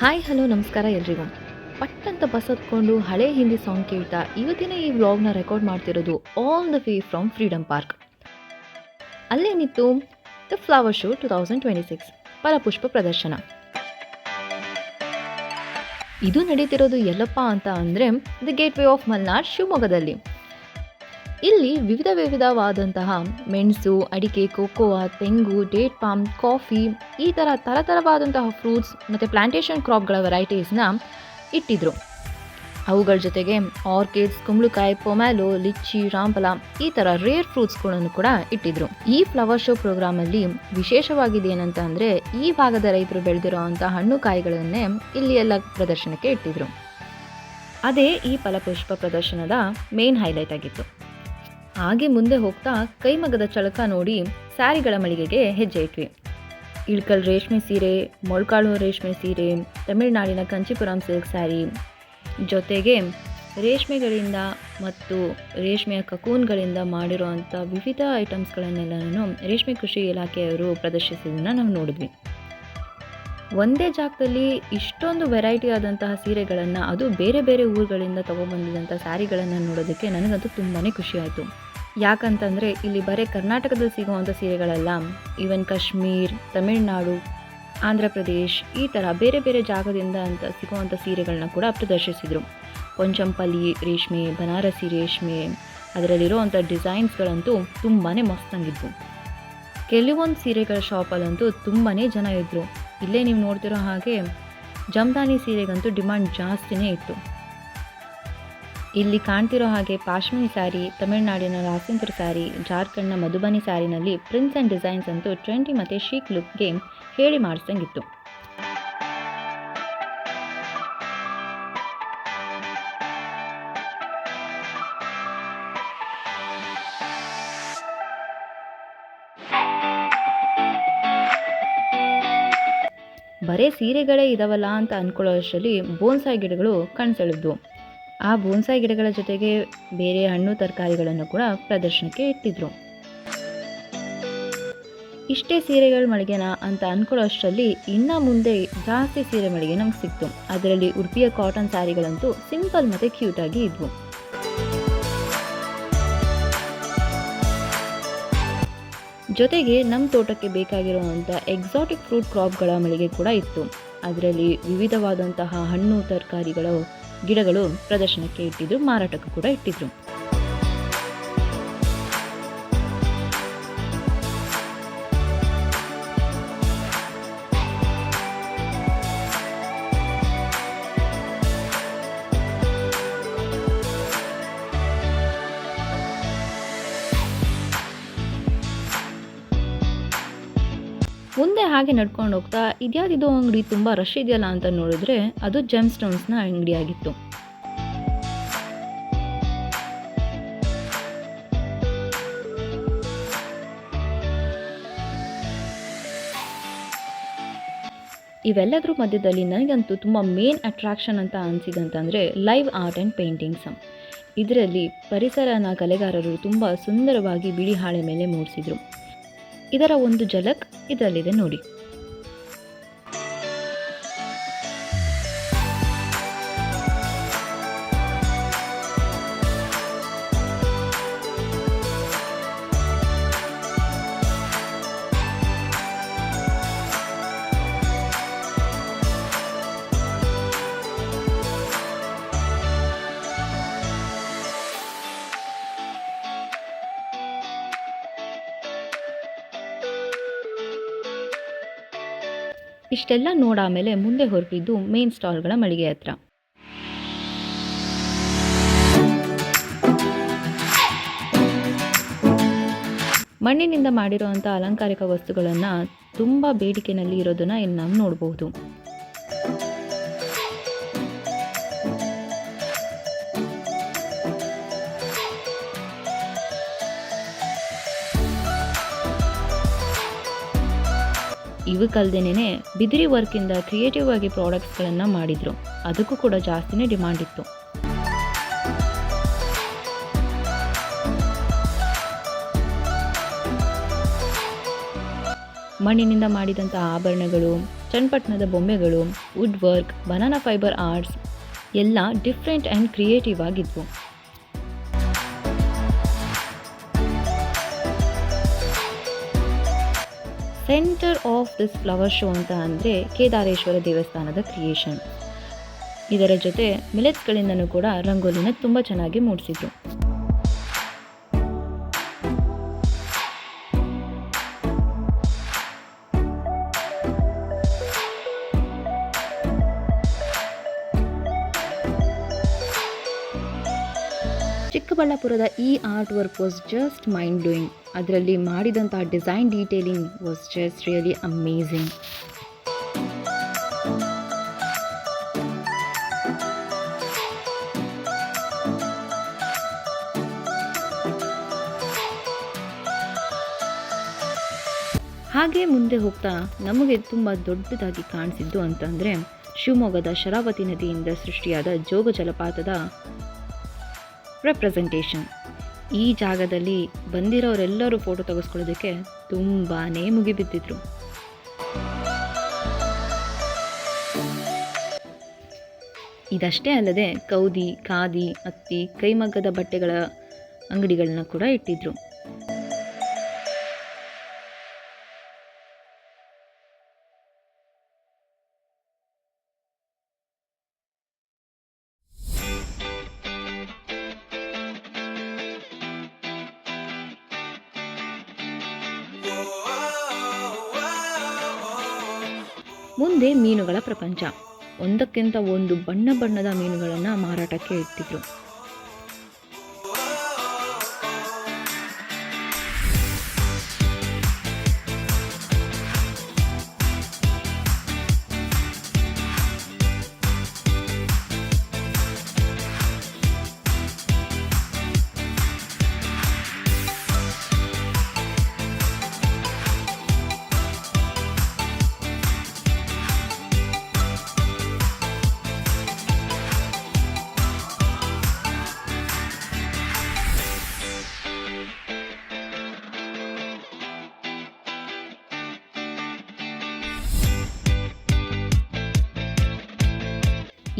Hi hello ನಮಸ್ಕಾರ ಎಲ್ರಿಗೂ. ಪಟ್ಟಂತ ಬಸ್ ಹತ್ಕೊಂಡು ಹಳೆ ಹಿಂದಿ ಸಾಂಗ್ ಕೇಳ್ತಾ ಇವತ್ತಿನ ಈ ವ್ಲಾಗ್ನ ರೆಕಾರ್ಡ್ ಮಾಡ್ತಿರೋದು all the way from Freedom Park. ಅಲ್ಲೇನಿತ್ತು ದ ಫ್ಲವರ್ ಶೋ 2026 ಫಲಪುಷ್ಪ ಪ್ರದರ್ಶನ. ಇದು ನಡೀತಿರೋದು ಎಲ್ಲಪ್ಪ ಅಂತ ಅಂದರೆ ದ ಗೇಟ್ವೇ ಆಫ್ ಮಲ್ನಾಡ್ ಶಿವಮೊಗ್ಗದಲ್ಲಿ. ಇಲ್ಲಿ ವಿವಿಧವಾದಂತಹ ಮೆಣಸು, ಅಡಿಕೆ, ಕೋಕೋವಾ, ತೆಂಗು, ಡೇಟ್ ಪಾಮ್, ಕಾಫಿ ಈ ಥರವಾದಂತಹ ಫ್ರೂಟ್ಸ್ ಮತ್ತು ಪ್ಲಾಂಟೇಶನ್ ಕ್ರಾಪ್ಗಳ ವೆರೈಟೀಸ್ನ ಇಟ್ಟಿದ್ರು. ಅವುಗಳ ಜೊತೆಗೆ ಆರ್ಕಿಡ್ಸ್, ಕುಂಬಳಕಾಯಿ, ಪೊಮ್ಯಾಲೋ, ಲಿಚ್ಚಿ, ರಾಂಪಲ ಈ ಥರ ರೇರ್ ಫ್ರೂಟ್ಸ್ಗಳನ್ನು ಕೂಡ ಇಟ್ಟಿದ್ರು. ಈ ಫ್ಲವರ್ ಶೋ ಪ್ರೋಗ್ರಾಮಲ್ಲಿ ವಿಶೇಷವಾಗಿದೆ ಏನಂತ ಅಂದರೆ ಈ ಭಾಗದ ರೈತರು ಬೆಳೆದಿರೋ ಅಂಥ ಹಣ್ಣು ಕಾಯಿಗಳನ್ನೇ ಇಲ್ಲಿ ಎಲ್ಲ ಪ್ರದರ್ಶನಕ್ಕೆ ಇಟ್ಟಿದ್ರು. ಅದೇ ಈ ಫಲಪುಷ್ಪ ಪ್ರದರ್ಶನದ ಮೇನ್ ಹೈಲೈಟ್ ಆಗಿತ್ತು. ಹಾಗೆ ಮುಂದೆ ಹೋಗ್ತಾ ಕೈಮಗ್ಗದ ಚಳಕ ನೋಡಿ ಸ್ಯಾರಿಗಳ ಮಳಿಗೆಗೆ ಹೆಜ್ಜೆ ಇಟ್ವಿ. ಇಳ್ಕಲ್ ರೇಷ್ಮೆ ಸೀರೆ, ಮೊಳ್ಕಾಳು ರೇಷ್ಮೆ ಸೀರೆ, ತಮಿಳುನಾಡಿನ ಕಂಚಿಪುರಂ ಸಿಲ್ಕ್ ಸ್ಯಾರಿ, ಜೊತೆಗೆ ರೇಷ್ಮೆಗಳಿಂದ ಮತ್ತು ರೇಷ್ಮೆಯ ಕಕೂನ್ಗಳಿಂದ ಮಾಡಿರುವಂಥ ವಿವಿಧ ಐಟಮ್ಸ್ಗಳನ್ನೆಲ್ಲನೂ ರೇಷ್ಮೆ ಕೃಷಿ ಇಲಾಖೆಯವರು ಪ್ರದರ್ಶಿಸಿದ್ದನ್ನು ನಾವು ನೋಡಿದ್ವಿ. ಒಂದೇ ಜಾಗದಲ್ಲಿ ಇಷ್ಟೊಂದು ವೆರೈಟಿ ಆದಂತಹ ಸೀರೆಗಳನ್ನು, ಅದು ಬೇರೆ ಬೇರೆ ಊರುಗಳಿಂದ ತೊಗೊಬಂದಿದ್ದಂಥ ಸ್ಯಾರಿಗಳನ್ನು ನೋಡೋದಕ್ಕೆ ನನಗಂತೂ ತುಂಬಾ ಖುಷಿ ಆಯಿತು. ಯಾಕಂತಂದರೆ ಇಲ್ಲಿ ಬರೀ ಕರ್ನಾಟಕದಲ್ಲಿ ಸಿಗುವಂಥ ಸೀರೆಗಳಲ್ಲ, ಈವನ್ ಕಾಶ್ಮೀರ್, ತಮಿಳುನಾಡು, ಆಂಧ್ರ ಪ್ರದೇಶ್ ಈ ಥರ ಬೇರೆ ಬೇರೆ ಜಾಗದಿಂದ ಅಂತ ಸಿಗುವಂಥ ಸೀರೆಗಳನ್ನ ಕೂಡ ಪ್ರದರ್ಶಿಸಿದರು. ಪೊಂಚಂಪಲ್ಲಿ ರೇಷ್ಮೆ, ಬನಾರಸಿ ರೇಷ್ಮೆ, ಅದರಲ್ಲಿರೋವಂಥ ಡಿಸೈನ್ಸ್ಗಳಂತೂ ತುಂಬಾ ಮಸ್ತಾಗಿದ್ವು. ಕೆಲವೊಂದು ಸೀರೆಗಳ ಶಾಪಲ್ಲಂತೂ ತುಂಬಾ ಜನ ಇದ್ದರು. ಇಲ್ಲೇ ನೀವು ನೋಡ್ತಿರೋ ಹಾಗೆ ಜಮದಾನಿ ಸೀರೆಗಂತೂ ಡಿಮಾಂಡ್ ಜಾಸ್ತಿನೇ ಇತ್ತು. ಇಲ್ಲಿ ಕಾಣ್ತಿರೋ ಹಾಗೆ ಪಾಶ್ಮಿನಿ ಸ್ಯಾರಿ, ತಮಿಳುನಾಡಿನ ರಾಸಿಂಪುರ ಸ್ಯಾರಿ, ಜಾರ್ಖಂಡ್ನ ಮಧುಬನಿ ಸ್ಯಾರಿನಲ್ಲಿ ಪ್ರಿಂಟ್ಸ್ ಆ್ಯಂಡ್ ಡಿಸೈನ್ಸ್ ಅಂತೂ ಟ್ರೆಂಡಿ ಮತ್ತು ಶೀಕ್ ಲುಕ್ಗೆ ಹೇಳಿ ಮಾಡಿಸಂಗಿತ್ತು. ಬರೇ ಸೀರೆಗಳೇ ಇದಾವಲ್ಲ ಅಂತ ಅಂದ್ಕೊಳ್ಳೋ ಅಷ್ಟರಲ್ಲಿ ಬೋನ್ಸಾಯಿ ಗಿಡಗಳು ಕಣ್ಸೆಳೆದ್ವು. ಆ ಬೋನ್ಸಾಯಿ ಗಿಡಗಳ ಜೊತೆಗೆ ಬೇರೆ ಹಣ್ಣು ತರಕಾರಿಗಳನ್ನು ಕೂಡ ಪ್ರದರ್ಶನಕ್ಕೆ ಇಟ್ಟಿದ್ರು. ಇಷ್ಟೇ ಸೀರೆಗಳ ಮಳಿಗೆನಾ ಅಂತ ಅಂದ್ಕೊಳ್ಳೋ ಅಷ್ಟರಲ್ಲಿ ಇನ್ನು ಮುಂದೆ ಜಾಸ್ತಿ ಸೀರೆ ಮಳಿಗೆ ನಮ್ಗೆ ಸಿಕ್ತು. ಅದರಲ್ಲಿ ಉಡುಪಿಯ ಕಾಟನ್ ಸ್ಯಾರಿಗಳಂತೂ ಸಿಂಪಲ್ ಮತ್ತು ಕ್ಯೂಟಾಗಿ ಇದ್ವು. ಜೊತೆಗೆ ನಮ್ಮ ತೋಟಕ್ಕೆ ಬೇಕಾಗಿರುವಂಥ ಎಕ್ಸಾಟಿಕ್ ಫ್ರೂಟ್ ಕ್ರಾಪ್ಗಳ ಮಳಿಗೆ ಕೂಡ ಇತ್ತು. ಅದರಲ್ಲಿ ವಿವಿಧವಾದಂತಹ ಹಣ್ಣು ತರಕಾರಿಗಳ ಗಿಡಗಳು ಪ್ರದರ್ಶನಕ್ಕೆ ಇಟ್ಟಿದ್ರು, ಮಾರಾಟಕ್ಕೂ ಕೂಡ ಇಟ್ಟಿದ್ರು. ಮುಂದೆ ಹಾಗೆ ನಡ್ಕೊಂಡು ಹೋಗ್ತಾ ಇದ್ಯಾವುದಿದು ಅಂಗಡಿ ತುಂಬ ರಶ್ ಇದೆಯಲ್ಲ ಅಂತ ನೋಡಿದ್ರೆ ಅದು ಜೆಮ್ ಸ್ಟೋನ್ಸ್ನ ಅಂಗಡಿಯಾಗಿತ್ತು. ಇವೆಲ್ಲದ್ರ ಮಧ್ಯದಲ್ಲಿ ನನಗಂತೂ ತುಂಬ ಮೇನ್ ಅಟ್ರಾಕ್ಷನ್ ಅಂತ ಅನಿಸಿದಂತಂದರೆ ಲೈವ್ ಆರ್ಟ್ ಆ್ಯಂಡ್ ಪೇಂಟಿಂಗ್ಸ್. ಇದರಲ್ಲಿ ಪರಿಸರನ ಕಲೆಗಾರರು ತುಂಬ ಸುಂದರವಾಗಿ ಬಿಳಿ ಹಾಳೆ ಮೇಲೆ ಮೂಡಿಸಿದರು. ಇದರ ಒಂದು ಝಲಕ್ ಇದರಲ್ಲಿದೆ ನೋಡಿ. ಇಷ್ಟೆಲ್ಲ ನೋಡಾಮೇಲೆ ಮುಂದೆ ಹೊರಟಿದ್ದು ಮೇನ್ ಸ್ಟಾಲ್ಗಳ ಮಳಿಗೆ ಹತ್ರ. ಮಣ್ಣಿನಿಂದ ಮಾಡಿರುವಂಥ ಅಲಂಕಾರಿಕ ವಸ್ತುಗಳನ್ನು ತುಂಬ ಬೇಡಿಕೆಯಲ್ಲಿ ಇರೋದನ್ನು ಇಲ್ಲಿ ನಾವು ನೋಡಬಹುದು. ಇವಕ್ಕಲ್ದೇನೆ ಬಿದಿರಿ ವರ್ಕಿಂದ ಕ್ರಿಯೇಟಿವ್ ಆಗಿ ಪ್ರಾಡಕ್ಟ್ಸ್ಗಳನ್ನು ಮಾಡಿದರು. ಅದಕ್ಕೂ ಕೂಡ ಜಾಸ್ತಿನೇ ಡಿಮಾಂಡ್ ಇತ್ತು. ಮಣ್ಣಿನಿಂದ ಮಾಡಿದಂಥ ಆಭರಣಗಳು, ಚನ್ನಪಟ್ಟಣದ ಬೊಂಬೆಗಳು, wood work, banana fibre arts ಎಲ್ಲ ಡಿಫ್ರೆಂಟ್ ಆ್ಯಂಡ್ ಕ್ರಿಯೇಟಿವ್ ಆಗಿದ್ವು. Centre of this flower show ಅಂತ ಅಂದರೆ ಕೇದಾರೇಶ್ವರ ದೇವಸ್ಥಾನದ ಕ್ರಿಯೇಷನ್. ಇದರ ಜೊತೆ ಮಿಲೆಟ್ಸ್ಗಳಿಂದನೂ ಕೂಡ ರಂಗೋಲಿನ ತುಂಬ ಚೆನ್ನಾಗಿ ಮೂಡಿಸಿದ್ರು. ಚಿಕ್ಕಬಳ್ಳಾಪುರದ ಈ art work was just mind blowing. ಅದರಲ್ಲಿ ಮಾಡಿದಂಥ design detailing was just really amazing. ಹಾಗೆ ಮುಂದೆ ಹೋಗ್ತಾ ನಮಗೆ ತುಂಬ ದೊಡ್ಡದಾಗಿ ಕಾಣಿಸಿದ್ದು ಅಂತಂದರೆ ಶಿವಮೊಗ್ಗದ ಶರಾವತಿ ನದಿಯಿಂದ ಸೃಷ್ಟಿಯಾದ ಜೋಗ ಜಲಪಾತದ ರೆಪ್ರೆಸೆಂಟೇಷನ್. ಈ ಜಾಗದಲ್ಲಿ ಬಂದಿರೋರೆಲ್ಲರೂ ಫೋಟೋ ತೆಗೆಸ್ಕೊಳ್ಳೋದಕ್ಕೆ ತುಂಬಾ ಮುಗಿಬಿದ್ದಿದ್ರು. ಇದಷ್ಟೇ ಅಲ್ಲದೆ ಕೌದಿ, ಖಾದಿ, ಹತ್ತಿ, ಕೈಮಗ್ಗದ ಬಟ್ಟೆಗಳ ಅಂಗಡಿಗಳನ್ನ ಕೂಡ ಇಟ್ಟಿದ್ರು. ಮುಂದೆ ಮೀನುಗಳ ಪ್ರಪಂಚ. ಒಂದಕ್ಕಿಂತ ಒಂದು ಬಣ್ಣ ಬಣ್ಣದ ಮೀನುಗಳನ್ನು ಮಾರಾಟಕ್ಕೆ ಇಟ್ಟಿದ್ರು.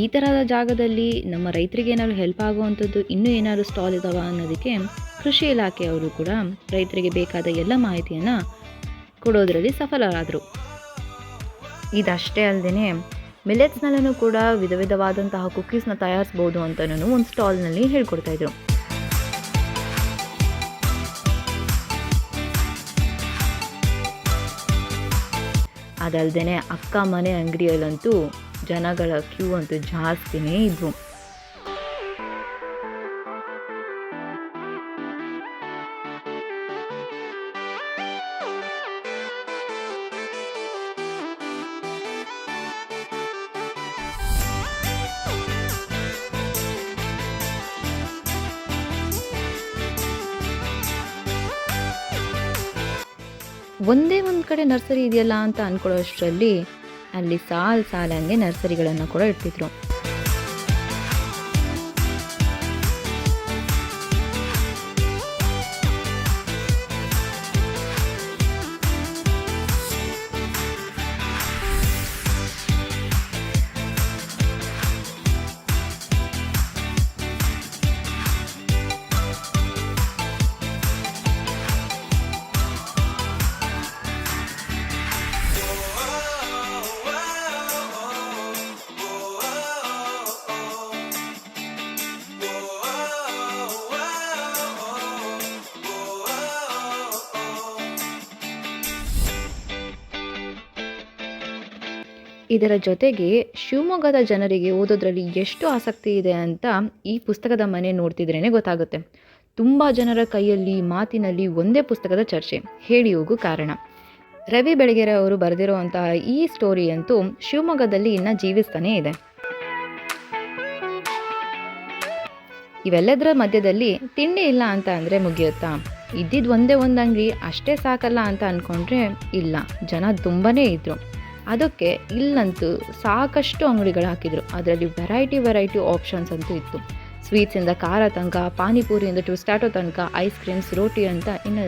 ಈ ಥರದ ಜಾಗದಲ್ಲಿ ನಮ್ಮ ರೈತರಿಗೆ ಏನಾದ್ರು ಹೆಲ್ಪ್ ಆಗುವಂಥದ್ದು ಇನ್ನೂ ಏನಾದ್ರು ಸ್ಟಾಲ್ ಇದಾವ ಅನ್ನೋದಕ್ಕೆ ಕೃಷಿ ಇಲಾಖೆಯವರು ಕೂಡ ರೈತರಿಗೆ ಬೇಕಾದ ಎಲ್ಲ ಮಾಹಿತಿಯನ್ನು ಕೊಡೋದರಲ್ಲಿ ಸಫಲರಾದರು. ಇದಷ್ಟೇ ಅಲ್ಲದೆ ಮಿಲೆಟ್ಸ್ನಲ್ಲೂ ಕೂಡ ವಿಧ ವಿಧವಾದಂತಹ ಕುಕ್ಕೀಸ್ನ ತಯಾರಿಸ್ಬೋದು ಅಂತಲೂ ಒಂದು ಸ್ಟಾಲ್ನಲ್ಲಿ ಹೇಳ್ಕೊಡ್ತಾಯಿದ್ರು. ಅದಲ್ಲದೆ ಅಕ್ಕ ಮನೆ ಅಂಗಡಿಯಲ್ಲಂತೂ ಜನಗಳ ಕ್ಯೂ ಅಂತೂ ಜಾಸ್ತಿನೇ ಇದ್ವು. ಒಂದೇ ಒಂದು ಕಡೆ ನರ್ಸರಿ ಇದೆಯಲ್ಲ ಅಂತ ಅಂದ್ಕೊಳ್ಳೋಷ್ಟರಲ್ಲಿ ಅಲ್ಲಿ ಸಾಲಂಗೆ ನರ್ಸರಿಗಳನ್ನು ಕೂಡ ಇಡ್ತಿದ್ರು. ಇದರ ಜೊತೆಗೆ ಶಿವಮೊಗ್ಗದ ಜನರಿಗೆ ಓದೋದ್ರಲ್ಲಿ ಎಷ್ಟು ಆಸಕ್ತಿ ಇದೆ ಅಂತ ಈ ಪುಸ್ತಕದ ಮನೆ ನೋಡ್ತಿದ್ರೇ ಗೊತ್ತಾಗುತ್ತೆ. ತುಂಬ ಜನರ ಕೈಯಲ್ಲಿ ಮಾತಿನಲ್ಲಿ ಒಂದೇ ಪುಸ್ತಕದ ಚರ್ಚೆ ಹೇಳಿ ಹೋಗು ಕಾರಣ. ರವಿ ಬೆಳಗೆರೆ ಅವರು ಬರೆದಿರುವಂತಹ ಈ ಸ್ಟೋರಿ ಅಂತೂ ಶಿವಮೊಗ್ಗದಲ್ಲಿ ಇನ್ನು ಜೀವಿಸ್ತಾನೇ ಇದೆ. ಇವೆಲ್ಲದರ ಮಧ್ಯದಲ್ಲಿ ತಿಂಡಿ ಇಲ್ಲ ಅಂತ ಅಂದರೆ ಮುಗಿಯುತ್ತಾ? ಇದ್ದಿದ್ದು ಒಂದೇ ಒಂದು ಅಂಗಡಿ ಅಷ್ಟೇ ಸಾಕಲ್ಲ ಅಂತ ಅಂದ್ಕೊಂಡ್ರೆ ಇಲ್ಲ, ಜನ ತುಂಬಾ ಇದ್ದರು. ಅದಕ್ಕೆ ಇಲ್ಲಂತೂ ಸಾಕಷ್ಟು ಅಂಗಡಿಗಳು ಹಾಕಿದರು. ಅದರಲ್ಲಿ ವೆರೈಟಿ ಆಪ್ಷನ್ಸ್ ಅಂತೂ ಇತ್ತು. ಸ್ವೀಟ್ಸಿಂದ ಖಾರ ತನಕ, ಪಾನಿಪುರಿಯಿಂದ ಟ್ವಿಸ್ಟಾಟೋ ತನಕ, ಐಸ್ ಕ್ರೀಮ್ಸ್, ರೋಟಿ ಅಂತ ಇನ್ನು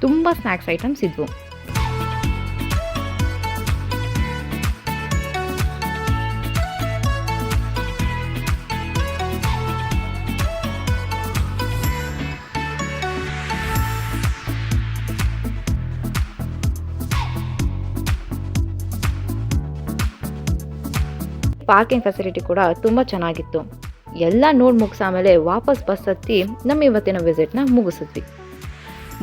ತುಂಬ ಸ್ನ್ಯಾಕ್ಸ್ ಐಟಮ್ಸ್ ಇದ್ವು. ಪಾರ್ಕಿಂಗ್ ಫೆಸಿಲಿಟಿ ಕೂಡ ತುಂಬ ಚೆನ್ನಾಗಿತ್ತು. ಎಲ್ಲ ನೋಡಿ ಮುಗಿಸಾಮೇಲೆ ವಾಪಸ್ ಬಸ್ ಹತ್ತಿ ನಮ್ಮ ಇವತ್ತಿನ ವಿಸಿಟ್ನ ಮುಗಿಸಿದ್ವಿ.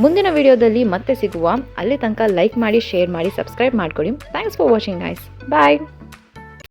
ಮುಂದಿನ ವಿಡಿಯೋದಲ್ಲಿ ಮತ್ತೆ ಸಿಗುವ. ಅಲ್ಲಿ ತನಕ ಲೈಕ್ ಮಾಡಿ, ಶೇರ್ ಮಾಡಿ, ಸಬ್ಸ್ಕ್ರೈಬ್ ಮಾಡ್ಕೊಳ್ಳಿ. Thanks for watching guys. Bye.